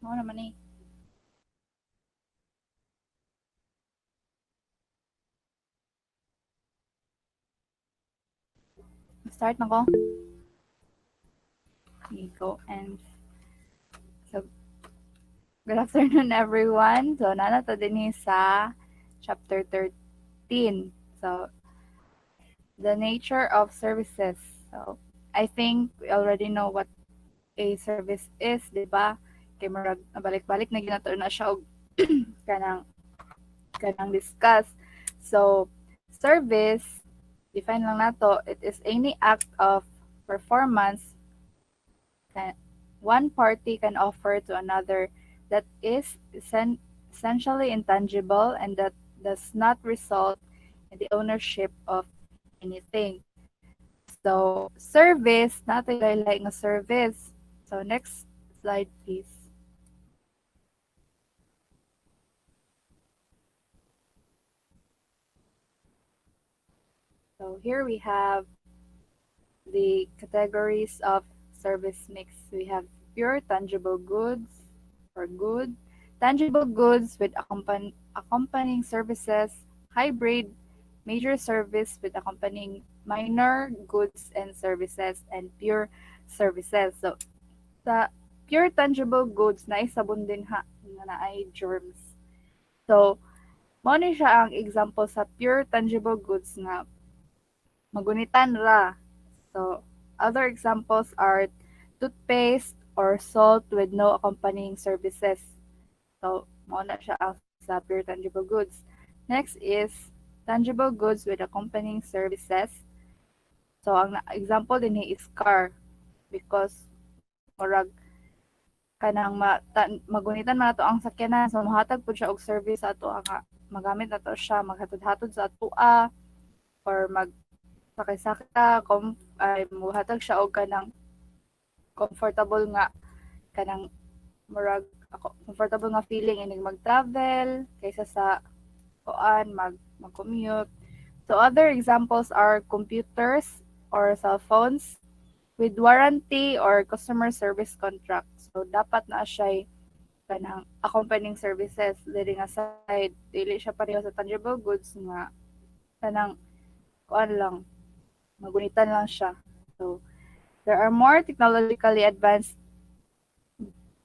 Oo naman eh. Start na ko. Okay, go. And so, good afternoon everyone. So, nanato din sa chapter 13. So, the nature of services. So, I think we already know what a service is, di ba? Kay murag nabalik-balik na ginato na siya og kanang kanang discuss. So, service define lang nato, it is any act of performance can, one party can offer to another that is essentially intangible and that does not result in the ownership of anything. So, service, natin laylay nga service. So, next slide, please. So, here we have the categories of service mix. We have pure tangible goods or good, tangible goods with accompanying services, hybrid, major service with accompanying minor goods and services, and pure services. So, sa pure tangible goods na isabon din ha nga naay germs. So, mao ni siya ang example sa pure tangible goods nga magunitan ra. So, other examples are toothpaste or salt with no accompanying services. So, mao na siya ang sa pure tangible goods. Next is tangible goods with accompanying services. So, ang example din is car because murag kanang magunitan man ato ang sakyanan so mohatag pud siya og service sa ato nga magamit nato siya maghatod-hatod sa atoa or mag sakay-sakay ta ay mohatag siya og kanang comfortable nga kanang murag ako comfortable nga feeling ining mag-travel kaysa sa kuan mag-commute. So other examples are computers or cell phones with warranty or customer service contract. So dapat na siya kanang accompanying services dili nga side dili siya pareho sa tangible goods nga kanang kuan lang magunitan lang siya. So there are more technologically advanced.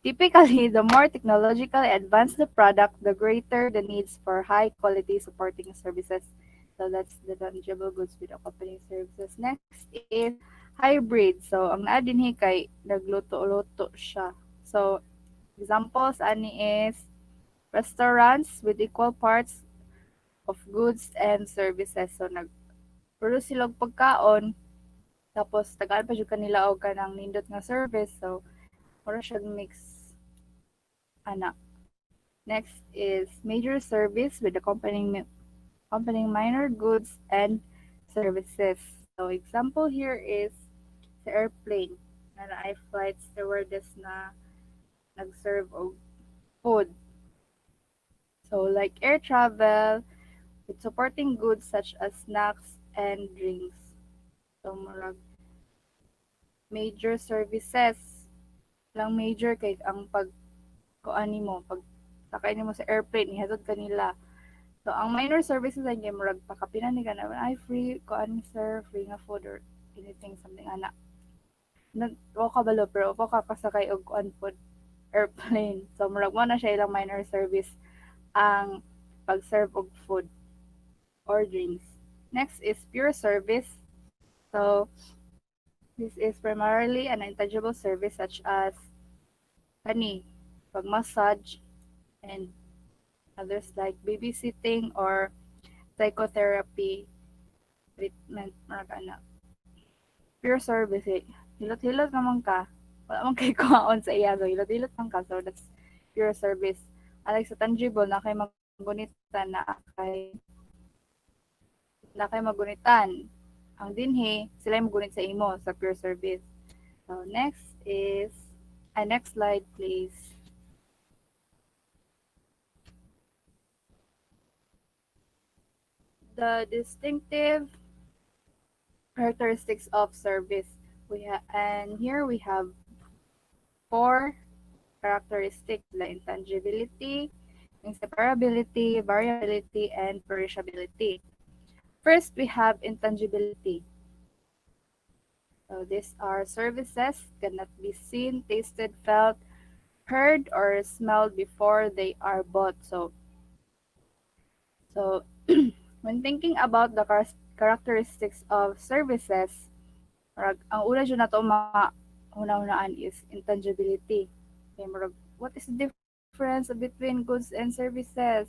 Typically, the more technologically advanced the product, the greater the needs for high quality supporting services. So that's the tangible goods with accompanying services. Next is hybrid. So ang naa dinhi kay nagluto-luto siya. So examples ani is restaurants with equal parts of goods and services. So nag-produce sila og pagkaon tapos tagaan pa jud kanila og kanang nindot nga service. So mura siya mix ana. Next is major service with accompanying minor goods and services. So example here is the airplane na naay flight stewardess na nag-serve og food. So like air travel with supporting goods such as snacks and drinks. So murag major services lang major kay ang pag kuan nimo pag sakay nimo sa airplane ihatod kanila. So, ang minor services ay game murag pakapinan ni kana ay free ko ani sir, free nga food or anything something ana. Nag o kabalo pero ako kakasakay og kuan food airplane. So murag mo na siya ilang minor service ang pag-serve og food or drinks. Next is pure service. So this is primarily an intangible service such as kani pag-massage and others like babysitting or psychotherapy treatment mga kana. Pure service eh. Hilot-hilot naman ka. Wala man kay kuhaon sa iya. So, hilot-hilot man ka. So, that's pure service. Unlike sa tangible, na kay magunitan, na kay magunitan. Ang dinhi, sila yung magunit sa imo sa pure service. So, next is, next slide please. The distinctive characteristics of service. And here we have four characteristics like intangibility, inseparability, variability, and perishability. First, we have intangibility. So these are services cannot be seen, tasted, felt, heard, or smelled before they are bought. So when thinking about the characteristics of services, ang una dyan na to una-unaan is intangibility. Okay, what is the difference between goods and services?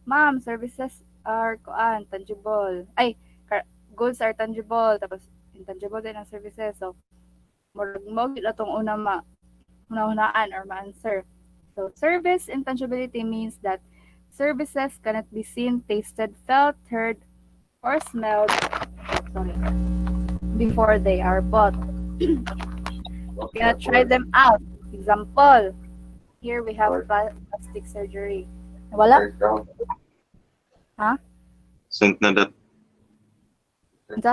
Ma'am, services are tangible. Goods are tangible, tapos intangible din ang services. So, murag mo gyud atong una-unaan or ma-answer. So, service intangibility means that services cannot be seen, tasted, felt, heard, or smelled, sorry, before they are bought. You cannot try them out. Example, here we have plastic surgery. Wala? Ha? Sent na that. Unsa?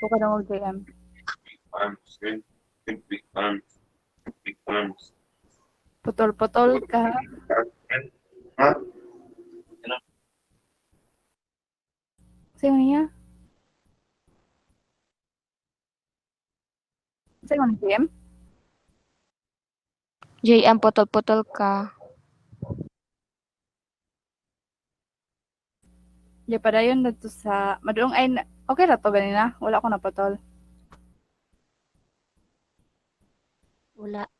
Buka na mo JM. Arms, right? Big arms. Big arms. Putol-putol ka. Ha? Sa'yo niya? Sa'yo ni JM? JM, putol-putol ka. Di padayon na to sa... Maduong ay... Okay na to ganina? Wala ko naputol. Wala.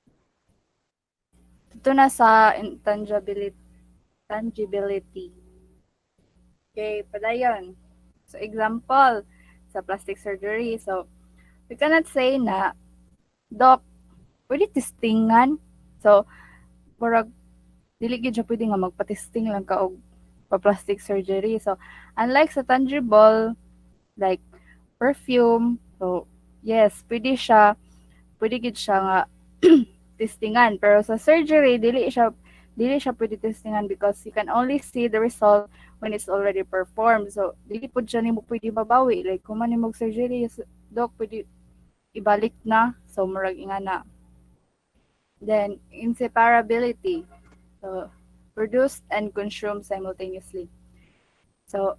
Ito na sa tangibility. Okay, padayon. So, example, sa plastic surgery. So, we cannot say na, Doc, pwede testingan? So, murag, dili gid siya pwede nga magpa-testing lang ka og pa-plastic surgery. So, unlike sa tangible, like perfume, so, yes, pwede gid siya nga testingan. Pero sa surgery, dili siya pwede testingan because you can only see the result when it's already performed. So, dili pud siya nimo pwede mabawi. Like, kung man nimo surgery, doc, pwede ibalik na. So, murag ingana. Then, inseparability. So, produced and consumed simultaneously. So,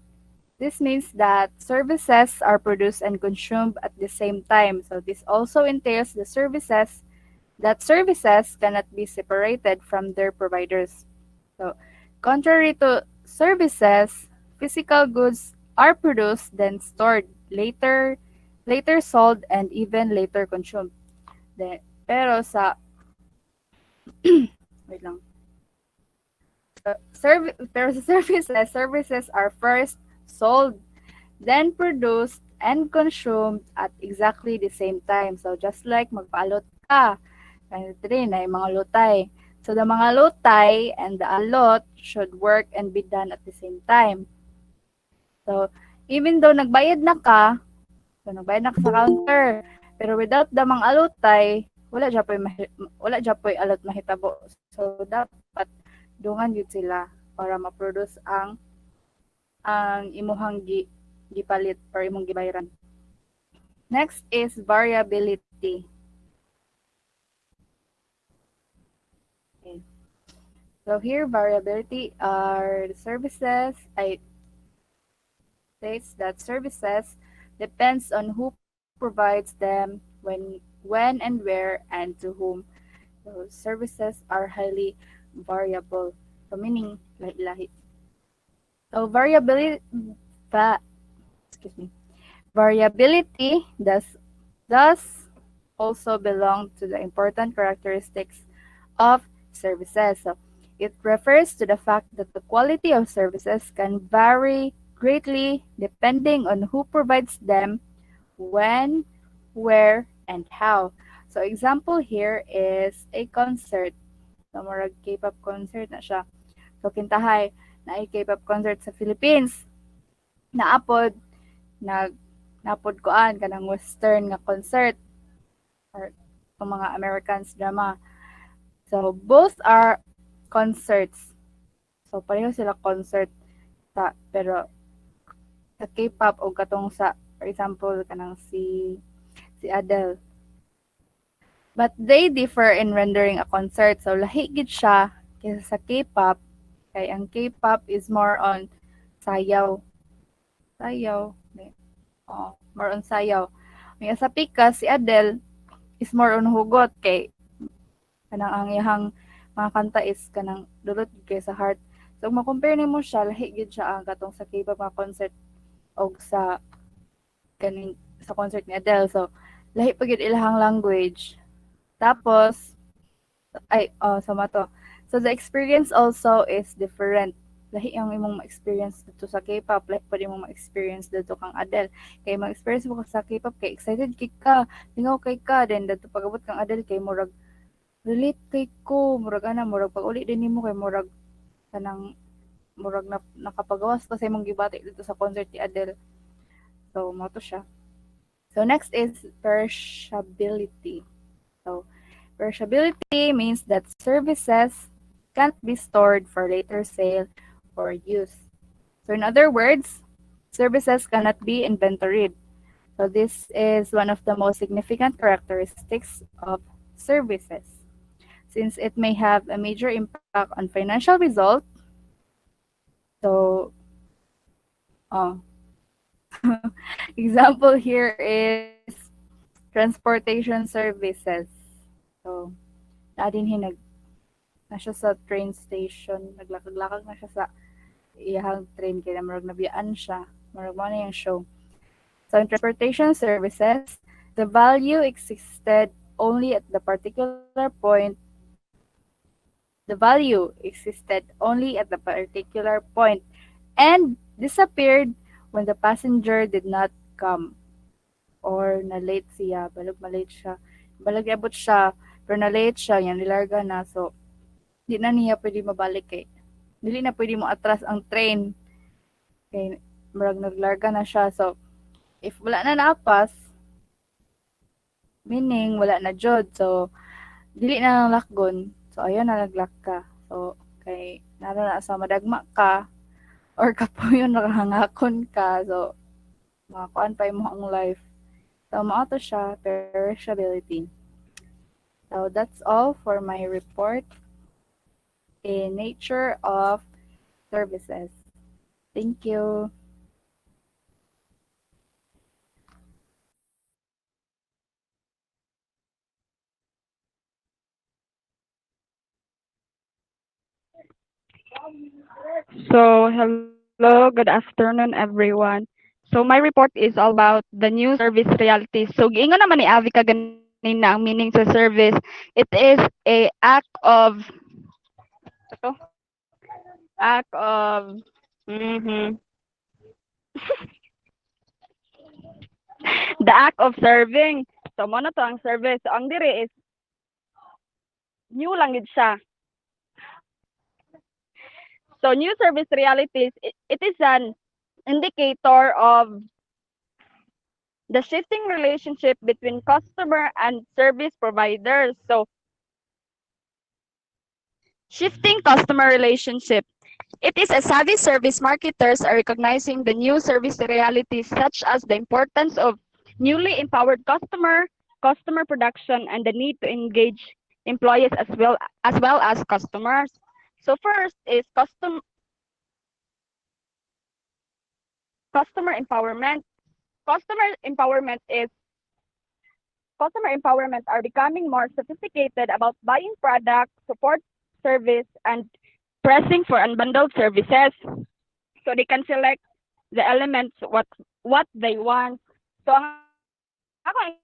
this means that services are produced and consumed at the same time. So, this also entails the services cannot be separated from their providers. So, contrary to services, physical goods are produced, then stored, later sold, and even later consumed. Pero sa wait lang. Pero sa services are first sold, then produced and consumed at exactly the same time. So just like magpaalot ka, ganito rin ay mga lutay. So the mga lutay and the alot should work and be done at the same time. So even though nagbayad na ka sa counter, pero without the mga alutay, wala dya po'y alot mahitabo. So dapat dungan yun sila para ma-produce ang imuhang gipalit or imong gibayran. Next is variability. Okay. So here, variability are the services. States that services depends on who provides them, when and where, and to whom. So services are highly variable. So meaning lahi-lahi. So variability does also belong to the important characteristics of services. So it refers to the fact that the quality of services can vary greatly depending on who provides them, when, where, and how. So example here is a concert. So murag K-pop concert na siya. So kintahay na ay K-pop concert sa Philippines. Naapod napod koan kanang western nga concert or mga Americans drama. So both are concerts. So pareho sila concert pero sa K-pop o katong sa for example kanang si Adele. But they differ in rendering a concert. So lahi gid siya kaysa sa K-pop. Kay ang K-pop is more on sayaw. Sayaw. Oh, more on sayaw. May sa pika si Adele is more on hugot kay kanang ang iyahang mga kanta is kanang dulot kay sa heart. So kung ma-compare nimo siya lahi gid siya ang katong sa K-pop mga concert og sa kaning sa concert ni Adele. So lahi pa gid ilahang language. Tapos sama to. So the experience also is different. Lahi ang imong ma-experience dito sa K-pop, lahi pa imong ma-experience dito kang Adele. Kay ma-experience mo ka sa K-pop kay excited kay ka, lingaw kay ka, then dito pagabot kang Adele kay murag relate kay ko, murag ana, murag pag uli din nimo kay murag kanang murag na, nakapagawas pa sa imong gibati dito sa concert ni Adele. So mo to siya. So next is perishability. So perishability means that services can't be stored for later sale or use. So in other words, services cannot be inventoried. So this is one of the most significant characteristics of services. Since it may have a major impact on financial results, so example here is transportation services. So, naadin na siya sa train station, naglakag-lakag na siya sa iyahang train kaya marag nabiyaan siya, marag mo na yung show. So in transportation services, the value existed only at the particular point. The value existed only at the particular point and disappeared when the passenger did not come or na-late siya, balag ma-late siya. Balag abot siya, pero na-late siya, yan nilarga na. So, di na niya pwede mabalik kay dili na pwede mo atras ang train kay marag naglarga na siya. So, if wala na naapas, meaning wala na jud. So, dili na lang lakgon. So, ayun na naglak ka. So, kay nara na sa madagma ka or kapuyon nakahangakon ka. So, makakuan pa mo ang life. So, mao to siya, perishability. So, that's all for my report in nature of services. Thank you. So, hello, good afternoon, everyone. So, my report is all about the new service reality. So, giingon naman ni Avi kaganina ang meaning sa service. It is a act of, ito, act of, mhm, the act of serving. So, mo na to ang service. So, ang diri is, new lang yun siya. So, new service realities, it is an indicator of the shifting relationship between customer and service providers. So, shifting customer relationship. It is a savvy service marketers are recognizing the new service realities such as the importance of newly empowered customer production, and the need to engage employees as well as customers. So first is customer empowerment. Customer empowerment is Customer empowerment are becoming more sophisticated about buying products, support service, and pressing for unbundled services. So they can select the elements what they want. So ang ako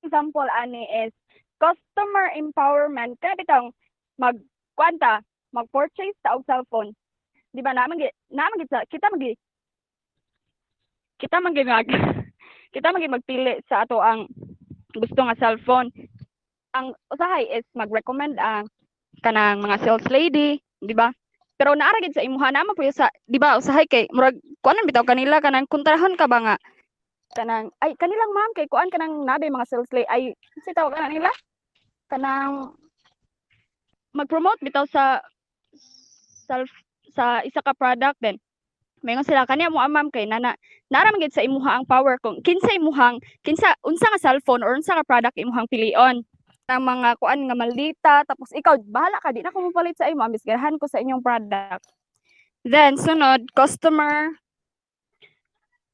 example ani is customer empowerment kaya bitang mag-purchase ta og cellphone. Di ba naman gid kita magi mag kita magi magpili sa ato ang gusto nga cellphone. Ang usahay is mag-recommend ang kanang mga sales lady, di ba? Pero naara gid sa imuha naman po sa, di ba, usahay kay murag kuanan bitaw kanila kanang kontrahon ka ba nga kanang ay kanilang ma'am kay kuan kanang nabe mga sales lady ay si tawag kanang nila kanang mag-promote bitaw sa self sa isa ka product then Mayon sila kaniya mo ma'am kay nara man gid sa imuha ang power kung kinsa unsa nga cellphone or unsa nga product imuhang pilion. Ang mga kuan nga maldita tapos ikaw bahala ka di na ko mopalit sa imo ambis ganahan ko sa inyong product. Then sunod customer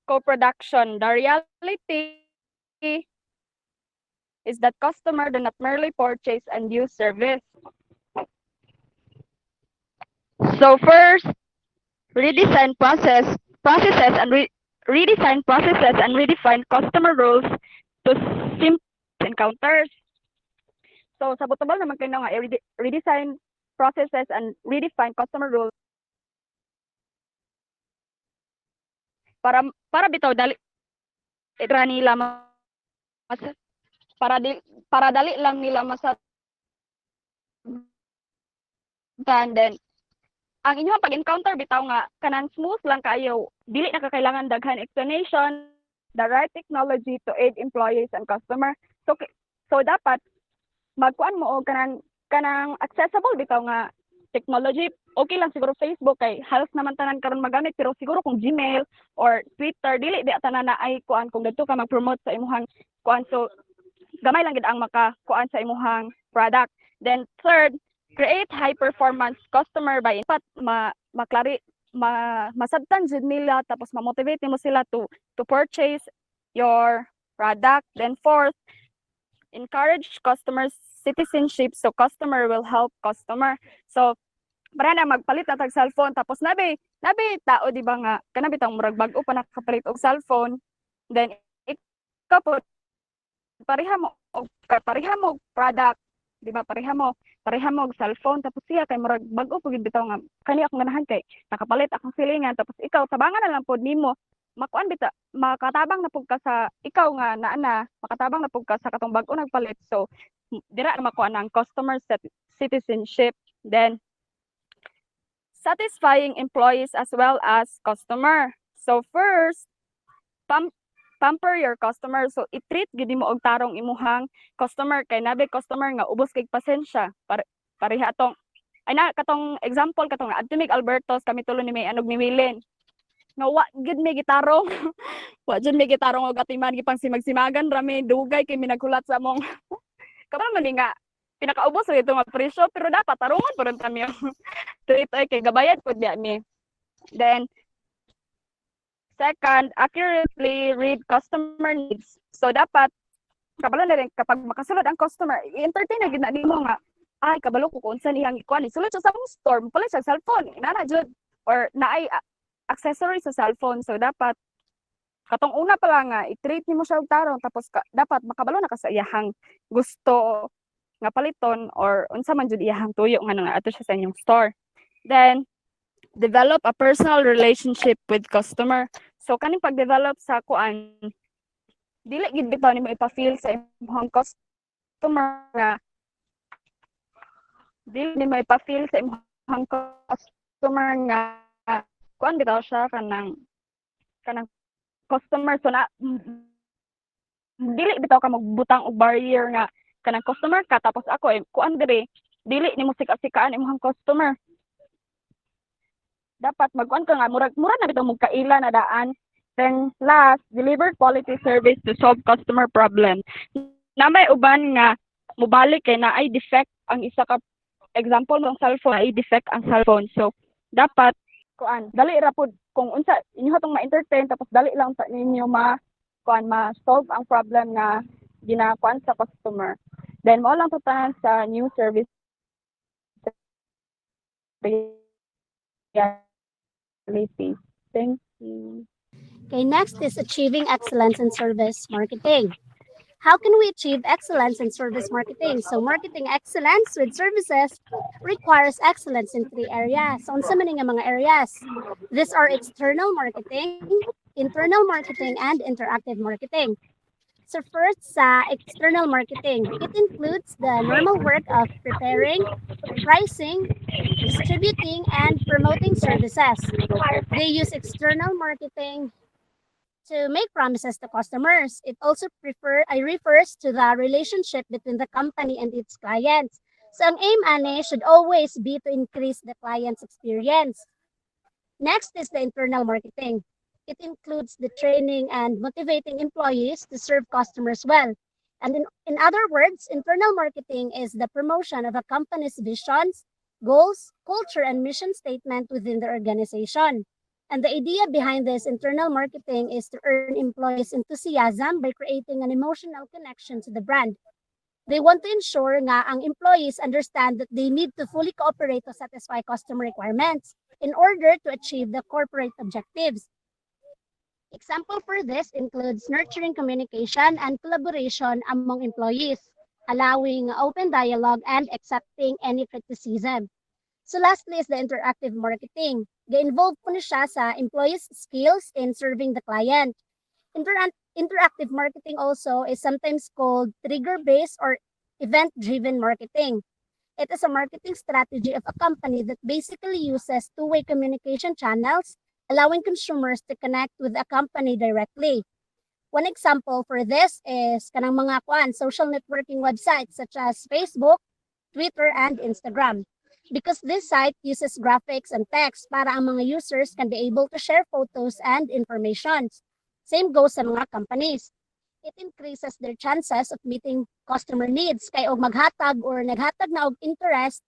co-production. The reality is that customer do not merely purchase and use service. So first, redesign processes and redefine customer rules to simplify encounters. So sa butobal naman kayo nga redesign processes and redefine customer rules para bitaw dali itra nila para dali lang nila and then ang inyong pag-encounter bitaw nga kanang smooth lang kayo dili na kakailangan daghan explanation, the right technology to aid employees and customer. So dapat magkuan mo og kanang accessible bitaw nga technology. Okay lang siguro Facebook kay halos naman tanan karon magamit pero siguro kung Gmail or Twitter dili di tanan na ay kuan kung didto ka mag-promote sa imong kuan, so gamay lang gid ang makakuan sa imong product. Then third, create high performance customer by masabtan jud nila tapos ma-motivate mo sila to purchase your product. Then fourth, encourage customer citizenship so customer will help customer. So para na magpalit na tag cellphone tapos nabi tao di ba nga kana bitang murag bag-o pa nakapalit og cellphone, then ikaw po pareha mo product di ba, pareha mo og cellphone tapos siya kay murag bag-o pud bitaw nga kani akong ganahan kay nakapalit akong silingan tapos ikaw tabangan na lang pod nimo makuan bita makatabang na pug ka sa ikaw nga makatabang na pug ka sa katong bag-o nagpalit. So dira na makuan ang customer citizenship. Then satisfying employees as well as customer. So first, pamper your customer. So i-treat gid mo og tarong imuhang customer kay nabe customer nga ubos kay pasensya. Pareha tong katong example katong Adtumig Albertos kami tulo ni may anog ni Wilin. Nga wa gid may gitarong. Wa jud may gitarong og atiman gipang simagsimagan rami dugay kay minaghulat sa among kabalo man nga pinakaubos sa ito nga presyo pero dapat tarungan po rin kami yung treat kay gabayad po diya mi. Then second, accurately read customer needs. So dapat kabalo na rin kapag makasulod ang customer, i-entertain na gid na nimo nga ay kabalo ko kung saan iyang ikuan sulod siya sa mong store pala siya cellphone inana jud or naay accessory sa cellphone. So dapat katong una pa lang nga i-treat nimo siya og tarong tapos dapat makabalo na ka sa iyahang gusto nga paliton or unsa man jud iyahang tuyo nga ato siya sa inyong store. Then develop a personal relationship with customer. So kaning pag-develop sa kuan dili gid bitaw nimo ipa-feel sa imong customer nga kuan bitaw siya kanang customer. So na dili bitaw ka magbutang og barrier nga kanang customer ka tapos ako kuan diri dili nimo sika-sikaan imong customer. Dapat magkuan ka nga murag na bitaw mong kaila na daan. Then last, deliver quality service to solve customer problem. Na may uban nga mobalik kay na ay defect ang isa ka example ng cellphone ay defect ang cellphone. So dapat kuan dali ra pud kung unsa inyo tong ma-entertain tapos dali lang sa ninyo ma-solve ang problem nga ginakuan sa customer. Then mo lang tutahan sa new service reality. Thank you. Okay, next is achieving excellence in service marketing. How can we achieve excellence in service marketing? So marketing excellence with services requires excellence in 3 areas. So unsa man nga mga areas? These are external marketing, internal marketing, and interactive marketing. So first, sa external marketing, it includes the normal work of preparing, pricing, distributing, and promoting services. They use external marketing to make promises to customers. It also refers to the relationship between the company and its clients. So ang aim ani should always be to increase the client's experience. Next is the internal marketing. It includes the training and motivating employees to serve customers well. And in other words, internal marketing is the promotion of a company's visions, goals, culture, and mission statement within the organization. And the idea behind this internal marketing is to earn employees' enthusiasm by creating an emotional connection to the brand. They want to ensure nga ang employees understand that they need to fully cooperate to satisfy customer requirements in order to achieve the corporate objectives. Example for this includes nurturing communication and collaboration among employees, allowing open dialogue and accepting any criticism. So lastly is the interactive marketing. Ga-involve po na siya sa employees' skills in serving the client. Interactive marketing also is sometimes called trigger-based or event-driven marketing. It is a marketing strategy of a company that basically uses two-way communication channels, allowing consumers to connect with a company directly. One example for this is kanang mga social networking websites such as Facebook, Twitter, and Instagram. Because this site uses graphics and text para ang mga users can be able to share photos and information. Same goes sa mga companies. It increases their chances of meeting customer needs kay og maghatag or naghatag na og interest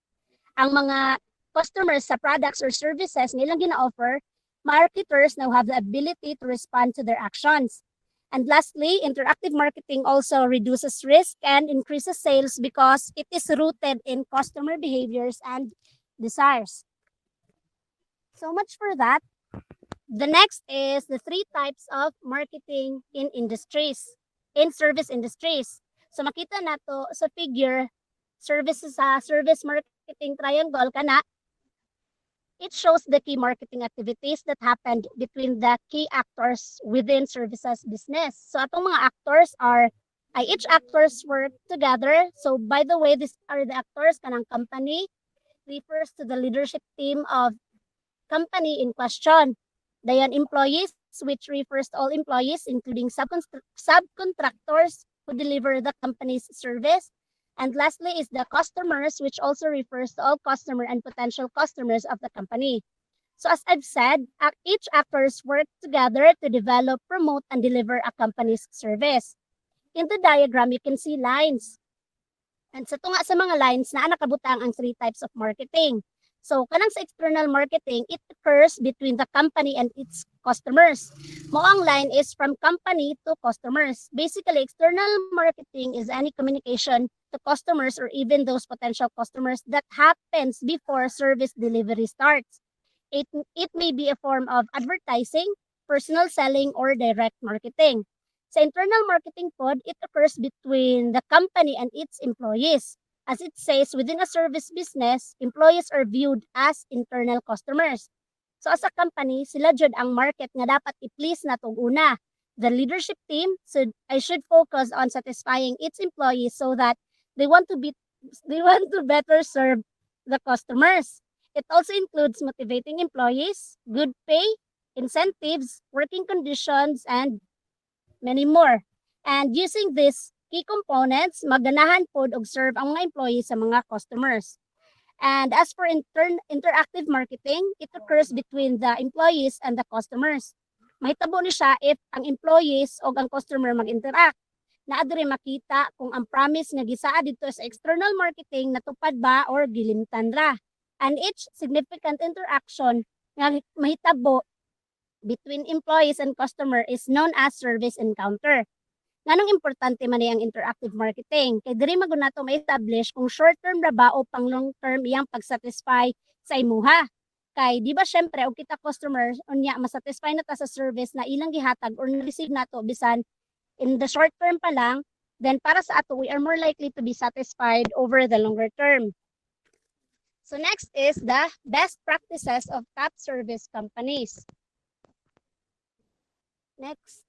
ang mga customers sa products or services nga ilang gina-offer, marketers now have the ability to respond to their actions. And lastly, interactive marketing also reduces risk and increases sales because it is rooted in customer behaviors and desires. So much for that. The next is the 3 types of marketing in service industries. So makita nato sa figure, service marketing triangle kana. It shows the key marketing activities that happened between the key actors within services business. So atong mga actors each actors work together. So by the way, these are the actors kanang company refers to the leadership team of company in question. Dayon employees, which refers to all employees including subcontractors who deliver the company's service. And lastly is the customers, which also refers to all customer and potential customers of the company. So as I've said, each actors work together to develop, promote, and deliver a company's service. In the diagram, you can see lines. And sa tunga sa mga lines na nakabutang ang 3 types of marketing. So kanang sa external marketing, it occurs between the company and its customers. Moang line is from company to customers. Basically, external marketing is any communication to customers or even those potential customers that happens before service delivery starts. It may be a form of advertising, personal selling, or direct marketing. Sa internal marketing pod, it occurs between the company and its employees. As it says, within a service business, employees are viewed as internal customers. So as a company, sila jud ang market nga dapat i-please natong una. The leadership team should focus on satisfying its employees so that they want to better serve the customers. It also includes motivating employees, good pay, incentives, working conditions, and many more. And using these key components, maganahan pod og serve ang mga employees sa mga customers. And as for interactive marketing, it occurs between the employees and the customers. Mahitabo ni siya if ang employees o ang customer mag-interact. Naadre makita kung ang promise nga gisaa dito sa external marketing natupad ba or gilimtan ra. And each significant interaction nga mahitabo between employees and customer is known as service encounter. Nganong importante man ang interactive marketing? Kay diri magud nato ma-establish kung short term ra ba o pang long term iyang pag-satisfy sa imuha. Kay di ba syempre og kita customers unya ma-satisfy na ta sa service na ilang gihatag or na-receive nato bisan in the short term pa lang, then para sa ato we are more likely to be satisfied over the longer term. So next is the best practices of top service companies. Next.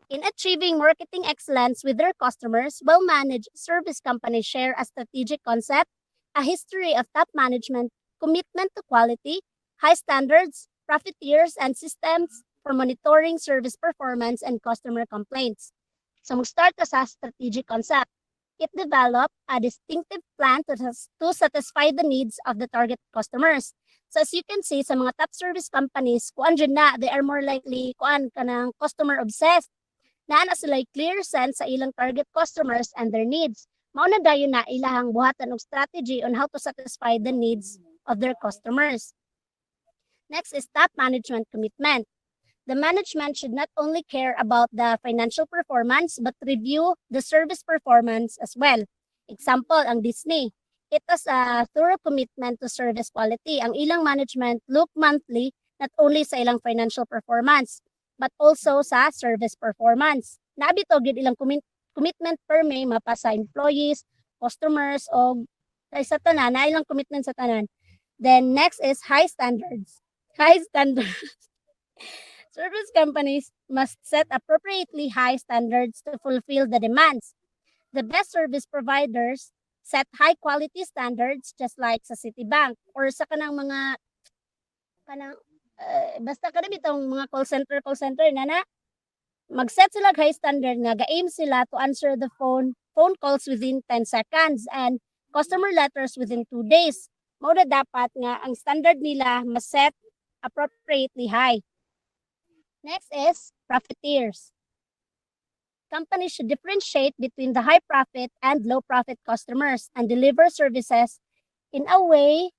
In achieving marketing excellence with their customers, well-managed service companies share a strategic concept, a history of top management, commitment to quality, high standards, profiteers, and systems for monitoring service performance and customer complaints. So mag-start ka sa strategic concept. It developed a distinctive plan to satisfy the needs of the target customers. So as you can see, sa mga top service companies, kuan dyan na, they are more likely kuan kanang customer obsessed. Naa na sila clear sense sa ilang target customers and their needs. Mao na dayon na ilahang buhatan og strategy on how to satisfy the needs of their customers. Next is top management commitment. The management should not only care about the financial performance but review the service performance as well. Example, ang Disney. It has a thorough commitment to service quality. Ang ilang management look monthly not only sa ilang financial performance but also sa service performance. Nabito gid ilang commitment per May mapa sa employees, customers o sa tanan na ilang commitment sa tanan. Then next is high standards. High standards. Service companies must set appropriately high standards to fulfill the demands. The best service providers set high quality standards just like sa Citibank or sa kanang mga basta kada bitong mga call center na mag-set sila high standard nga ga-aim sila to answer the phone calls within 10 seconds and customer letters within 2 days. Mao na dapat nga ang standard nila ma-set appropriately high. Next is profiteers. Companies should differentiate between the high profit and low profit customers and deliver services in a way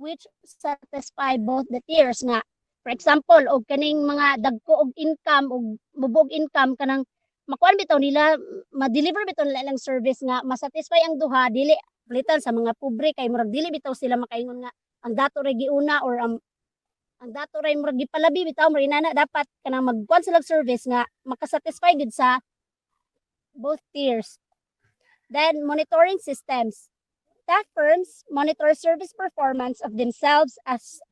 which satisfy both the tiers nga. For example, og kaning mga dagko og income og mubog income kanang makuan bitaw nila ma-deliver bitaw nila lang service nga masatisfy ang duha dili palitan sa mga pobre kay murag dili bitaw sila makaingon nga ang dato ray giuna or ang dato ray murag gipalabi bitaw mo inana dapat kanang magkuan sila service nga makasatisfy gid sa both tiers. Then monitoring systems. Tech firms monitor service performance of themselves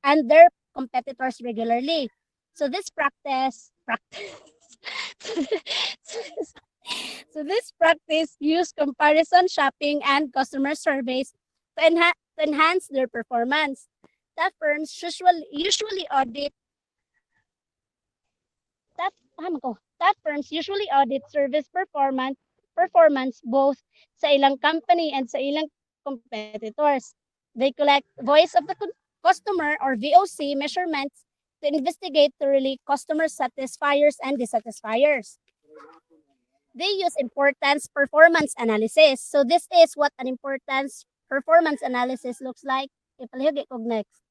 and their competitors regularly. So this practice use comparison shopping and customer surveys to enhance their performance. Tech firms usually audit service performance both sa ilang company and sa ilang competitors. They collect voice of the customer or VOC measurements to investigate thoroughly customer satisfiers and dissatisfiers. They use importance performance analysis. So this is what an importance performance analysis looks like. Ipalihog ko next.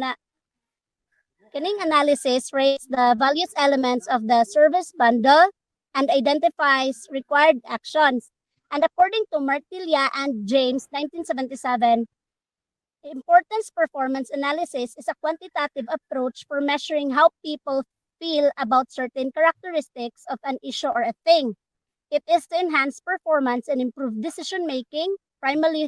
Na kining analysis rates the various elements of the service bundle and identifies required actions. And according to Martilia and James, 1977, importance performance analysis is a quantitative approach for measuring how people feel about certain characteristics of an issue or a thing. It is to enhance performance and improve decision making, primarily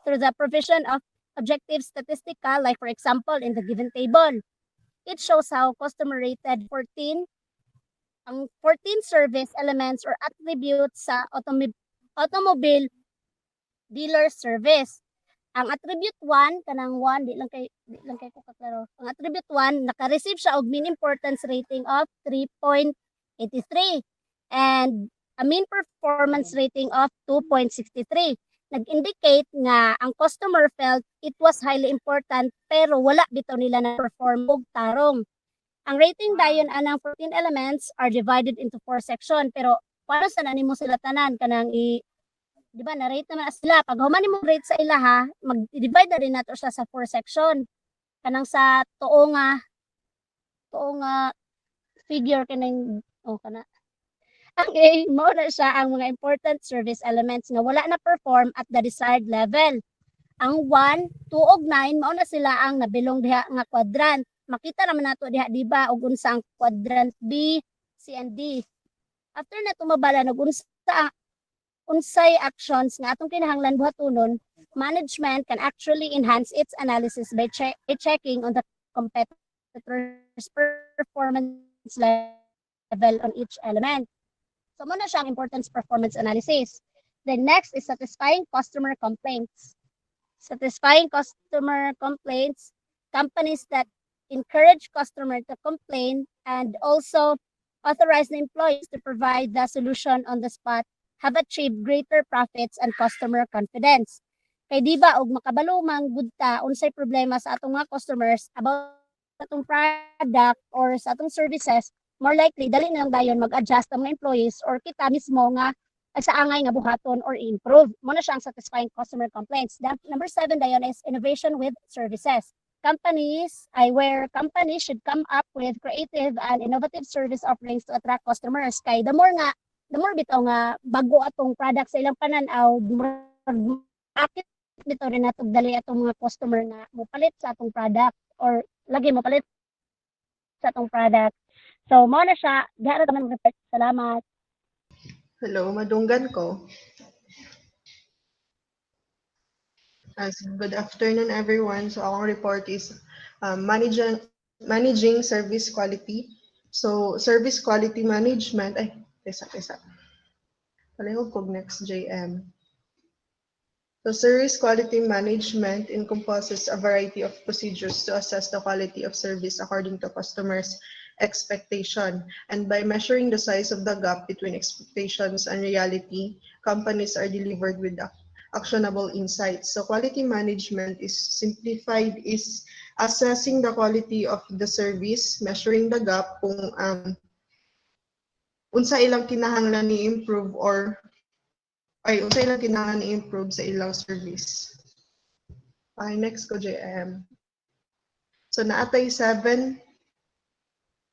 through the provision of objective statistical, like for example, in the given table. It shows how customer rated 14 service elements or attributes sa automobile dealer service. Ang attribute 1 kanang 1 di lang kay ko kaklaro. Ang attribute 1 naka-receive siya og mean importance rating of 3.83 and a mean performance rating of 2.63. Nag-indicate nga ang customer felt it was highly important pero wala bitaw nila na perform og tarong. Ang rating dayon anang 14 elements are divided into 4 section pero para sa nanimo sila tanan kanang di ba na-rate naman sila pag human nimo rate sa ilaha mag-divide na rin nato siya sa 4 section kanang sa tuo nga figure kanang kana ang A mo na siya ang mga important service elements nga wala na perform at the desired level. Ang 1, 2 ug 9 mao na sila ang nabilong diha nga quadrant. Makita naman nato diha di ba og unsa ang quadrant B, C and D. After na tumabala og unsay actions nga atong kinahanglan buhatonon, management can actually enhance its analysis by checking on the competitor's performance level on each element. So muna siyang importance performance analysis. Then next is satisfying customer complaints. Satisfying customer complaints, companies that encourage customer to complain and also authorize the employees to provide the solution on the spot have achieved greater profits and customer confidence. Kay di ba og makabalo man gud ta unsay problema sa atong mga customers about sa atong product or sa atong services, more likely dali na lang dayon mag-adjust ang mga employees or kita mismo nga sa angay nga buhaton or improve. Mo na siya ang satisfying customer complaints. Number 7 dayon is innovation with services. Where companies should come up with creative and innovative service offerings to attract customers. Kay the more bitaw nga bago atong product sa ilang pananaw, the more akit bitaw rin natong dali atong mga customer na mopalit sa atong product or lagi mopalit sa atong product. So, mo na siya. Diha ra taman mag-report. Salamat. Hello, madunggan ko. Good afternoon, everyone. So, our report is managing service quality. So, service quality management. Ay, isa. Palihog ko next, JM. So, service quality management encompasses a variety of procedures to assess the quality of service according to customers' expectation. And by measuring the size of the gap between expectations and reality, companies are delivered with actionable insights. So quality management is simplified is assessing the quality of the service, measuring the gap kung unsa ilang kinahanglan ni improve or ay unsa ilang kinahanglan ni improve sa ilang service. Okay, next ko JM. So naatay 7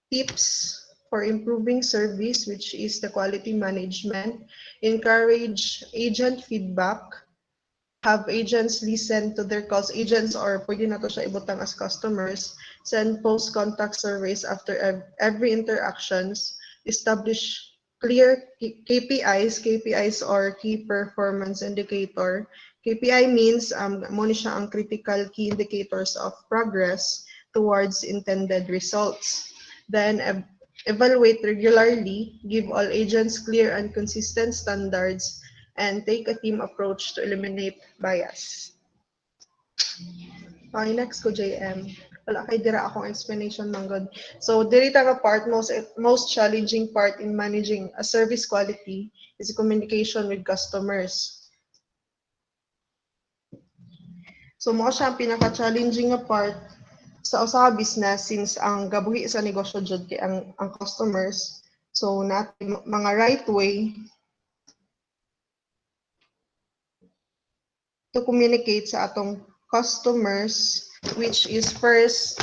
tips for improving service, which is the quality management. Encourage agent feedback. Have agents listen to their calls. Agents or pwede na to siya ibutang as customers. Send post-contact surveys after every interactions. Establish clear KPIs. KPIs or key performance indicator. KPI means mo ni siya ang critical key indicators of progress towards intended results. Then evaluate regularly, give all agents clear and consistent standards, and take a team approach to eliminate bias. Okay, next ko JM. Wala kay dira akong explanation manggod. So diri ta nga part most challenging part in managing a service quality is communication with customers. So mo siya ang pinaka-challenging nga part sa usa ka business since ang gabuhi sa negosyo jud kay ang customers. So natin mga right way to communicate sa atong customers, which is first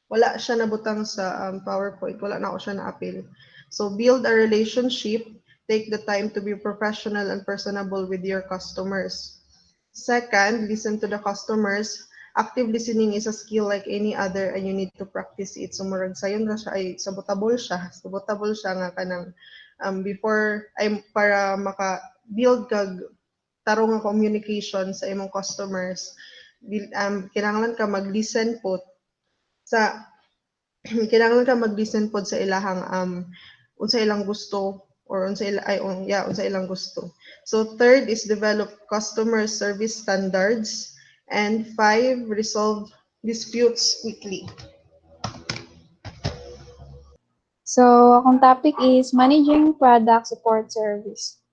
wala siya nabutang sa PowerPoint, wala na ako siya na-appeal. So build a relationship, take the time to be professional and personable with your customers. Second, listen to the customers. Active listening is a skill like any other and you need to practice it. So murag sayon ra siya ay sabotable siya nga kanang before ay para maka-build kag tarong nga communication sa imong customers. Kinahanglan ka mag-listen pod sa sa ilahang unsa ilang gusto or unsa ilang gusto. So third is develop customer service standards. And 5, resolve disputes quickly. So, akong topic is managing product support service.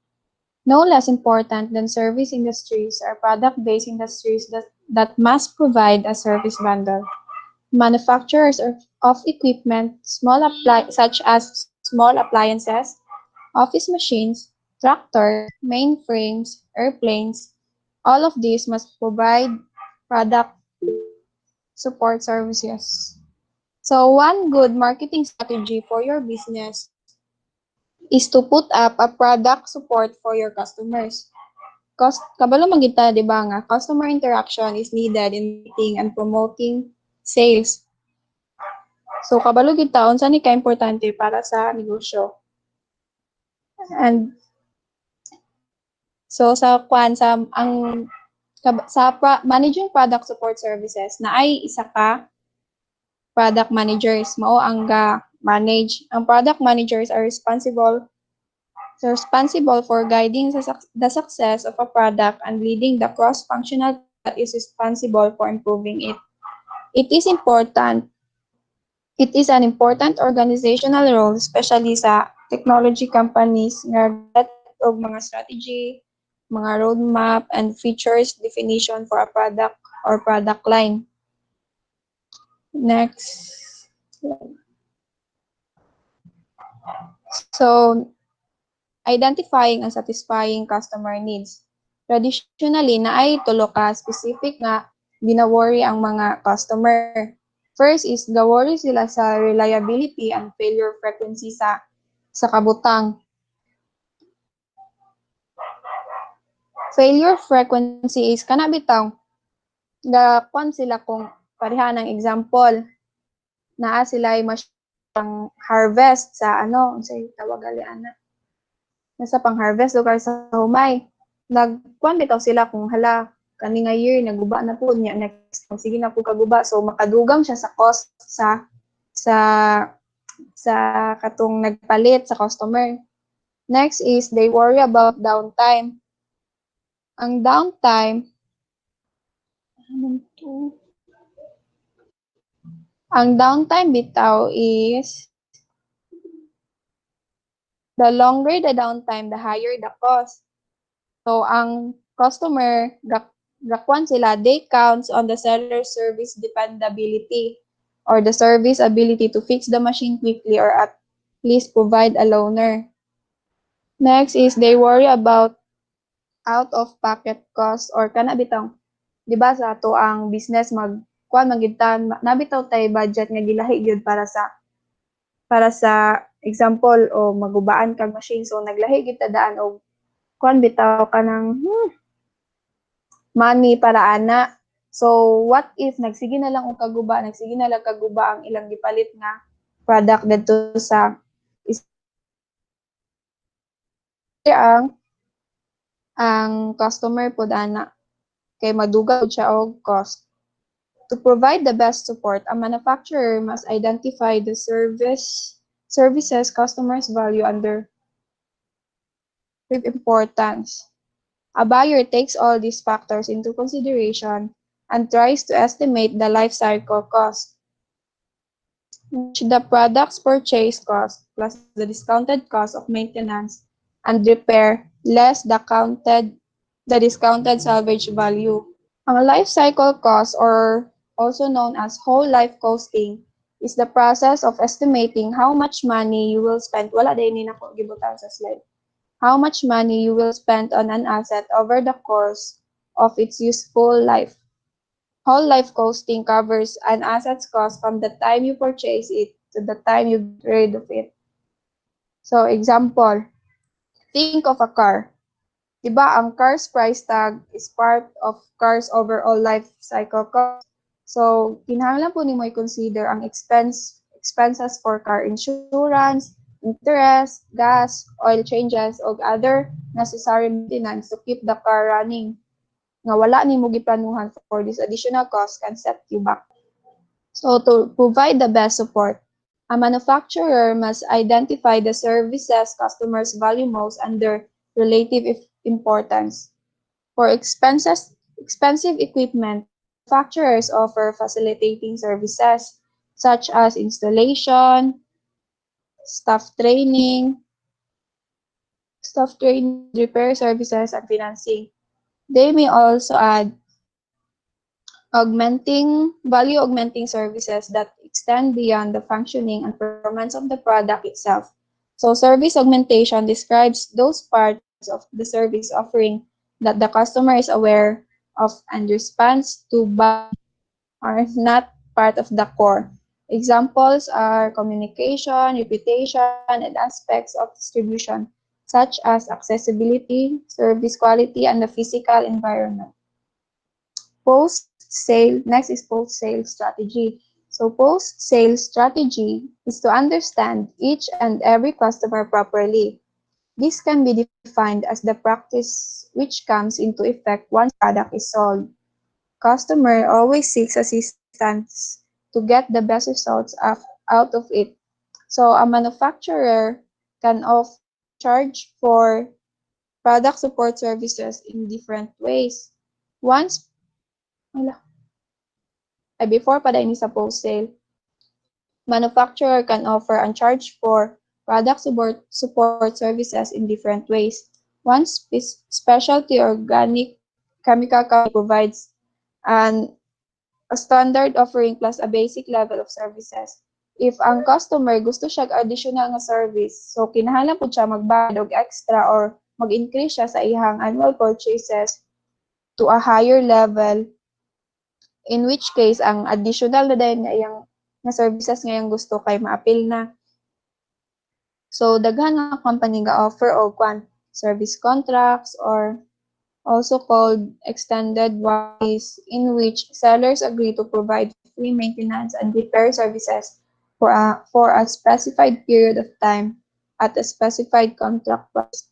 No less important than service industries are product-based industries that must provide a service bundle. Manufacturers of equipment, such as small appliances, office machines, tractors, mainframes, airplanes, all of these must provide product support services. So one good marketing strategy for your business is to put up a product support for your customers. Kabalo magita, di ba nga, customer interaction is needed in meeting and promoting sales. So kabalo kita, unsa ni ka-importante para sa negosyo. And so sa managing product support services na ay isa ka product managers mao ang manage. Ang product managers are responsible for guiding the success of a product and leading the cross-functional that is responsible for improving it. It is an important organizational role, especially sa technology companies nga og mga strategy, mga roadmap, and features definition for a product or product line. Next. So, identifying and satisfying customer needs. Traditionally, naay tulo ka specific nga gina-worry ang mga customer. First is ga-worry sila sa reliability and failure frequency sa kabutang. Failure frequency is kana bitaw gakuan sila kung pareha ng example naa sila ay masyang harvest sa unsay tawag ali ana nasa pang harvest lugar sa humay nagkuan bitaw sila kung hala kani nga year naguba na po niya next sige na po kaguba so makadugang siya sa cost sa katong nagpalit sa customer. Next is they worry about downtime. Ang downtime bitaw is the longer the downtime, the higher the cost. So, ang customer, gakuan sila, they counts on the seller's service dependability or the service ability to fix the machine quickly or at least provide a loaner. Next is they worry about out-of-pocket costs or kana bitang, di ba sa ato ang business magkuan magitan nabitaw tay budget nga gilahi gyud para sa example o magubaan kag machine so naglahi gyud ta daan og kuan bitaw kanang money para ana. So what if nagsige na lang og kaguba ang ilang gipalit nga product didto sa ang customer pod ana kay madugay siya og cost. To provide the best support, a manufacturer must identify the services customers value under importance. A buyer takes all these factors into consideration and tries to estimate the life cycle cost, which the product's purchase cost plus the discounted cost of maintenance and repair less the discounted salvage value. Ang life cycle cost, or also known as whole life costing, is the process of estimating how much money you will spend. Wala din ni nako gibutan sa slide. How much money you will spend on an asset over the course of its useful life. Whole life costing covers an asset's cost from the time you purchase it to the time you get rid of it. So, example, think of a car. Diba, ang car's price tag is part of car's overall life cycle cost. So, kinahanglan po nimo i-consider ang expenses for car insurance, interest, gas, oil changes, o other necessary maintenance to keep the car running. Nga wala nimo giplanuhan for this additional cost can set you back. So, to provide the best support, a manufacturer must identify the services customers value most and their relative importance. For expensive equipment, manufacturers offer facilitating services such as installation, staff training, repair services, and financing. They may also add value augmenting services that extend beyond the functioning and performance of the product itself. So service augmentation describes those parts of the service offering that the customer is aware of and responds to but are not part of the core. Examples are communication, reputation, and aspects of distribution, such as accessibility, service quality, and the physical environment. Next is post-sale strategy. So post-sale strategy is to understand each and every customer properly. This can be defined as the practice which comes into effect once product is sold. Customer always seeks assistance to get the best results out of it. So a manufacturer can charge for product support services in different ways. Before pa din sa post-sale, manufacturer can offer and charge for product support services in different ways. One specialty organic chemical company provides an a standard offering plus a basic level of services. If ang customer gusto siya additional nga service, so kinahanglan po siya magbayad og extra or mag-increase siya sa ihang annual purchases to a higher level, in which case ang additional na dahil nga iyang nga services nga iyang gusto kay ma-appeal na. So daghan nga company ga offer og service contracts or also called extended warranties, in which sellers agree to provide free maintenance and repair services for a specified period of time at a specified contract price.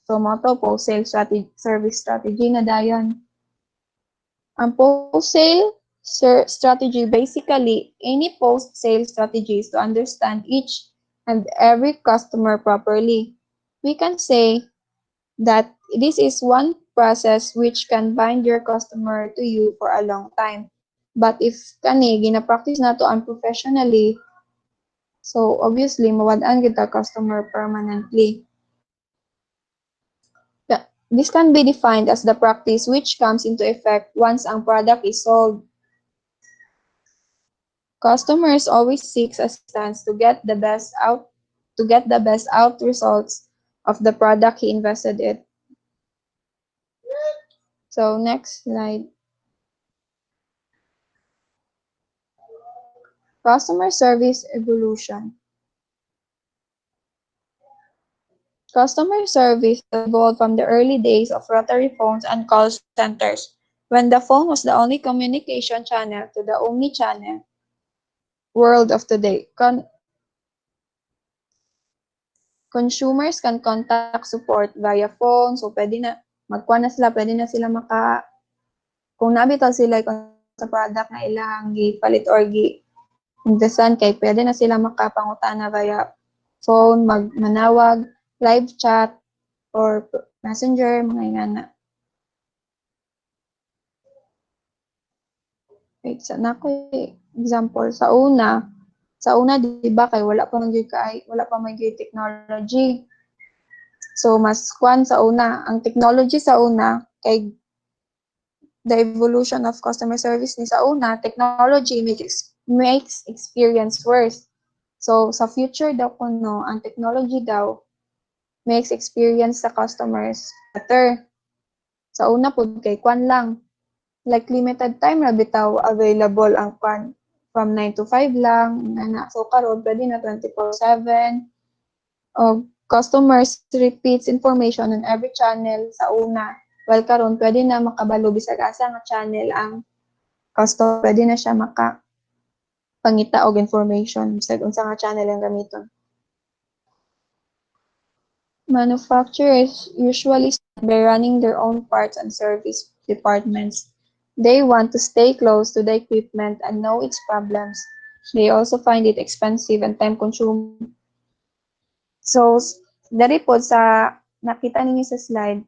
So motto post-sale service strategy na dayon. Ang post-sale strategy, basically any post-sale strategy is to understand each and every customer properly. We can say that this is one process which can bind your customer to you for a long time. But if kani gina-practice nato unprofessionally, so obviously mawad-an kita customer permanently. This can be defined as the practice which comes into effect once ang product is sold. Customers always seek assistance to get the best out results of the product he invested in. So next slide. Customer service evolution. Customer service evolved from the early days of rotary phones and call centers, when the phone was the only communication channel, to the omni-channel world of today. Consumers can contact support via phone, so pwede na pwede na sila kung nabitaw sila sa product na ilang gipalit or investan kay pwede na sila makapangutana via phone, manawag, live chat, or messenger, mga ingana. Wait, sana ko example. Sa una, di ba, kay wala pa may technology. So, mas sa una. Ang technology sa una, kay the evolution of customer service ni sa una, technology makes experience worse. So, sa future daw kuno, ang technology daw makes experience sa customers better. Sa una po, kay lang. Like limited time na bitaw available ang from 9 to 5 lang. So, karon pwede na 24/7. O, customers repeats information on every channel sa una. While karon pwede na makabalo bisag asa nga channel ang customer, pwede na siya pangita og information bisag unsa nga channel ang gamiton. Manufacturers usually start by running their own parts and service departments. They want to stay close to the equipment and know its problems. They also find it expensive and time-consuming. So, dari po sa nakita ninyo sa slide,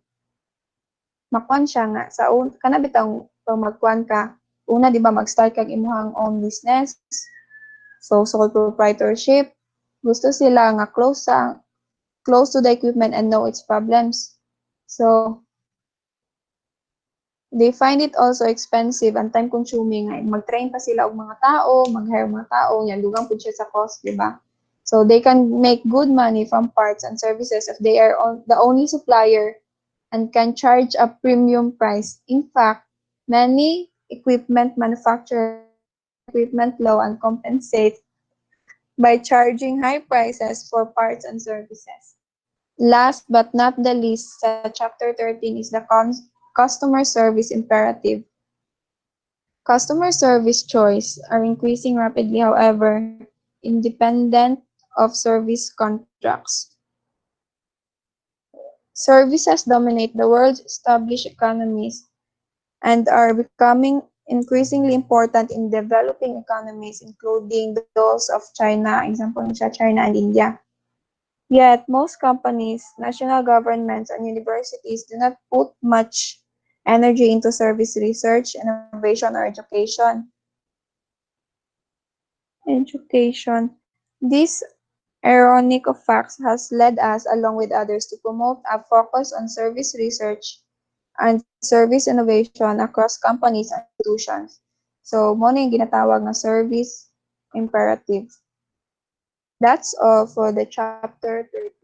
makuan siya nga sa kana bitang pag magkuan ka, una di ba mag-start kag imong own business. So, sole proprietorship, gusto sila nga close to the equipment and know its problems. So, they find it also expensive and time-consuming. Mag-train pa sila og mga tao, mag-hire mga tao, yan, dugang po siya sa cost, di ba? So, they can make good money from parts and services if they are the only supplier and can charge a premium price. In fact, many equipment manufacturers equipment law and compensate by charging high prices for parts and services. Last but not the least, sa chapter 13 is the customer service imperative. Customer service choice are increasing rapidly, however, independent of service contracts. Services dominate the world's established economies and are becoming increasingly important in developing economies, including those of China, example China and India. Yet, most companies, national governments, and universities do not put much energy into service research, innovation, or education. These ironic of facts has led us, along with others, to promote a focus on service research and service innovation across companies and institutions. So, mo na yung ginatawag na service imperative. That's all for the chapter 13.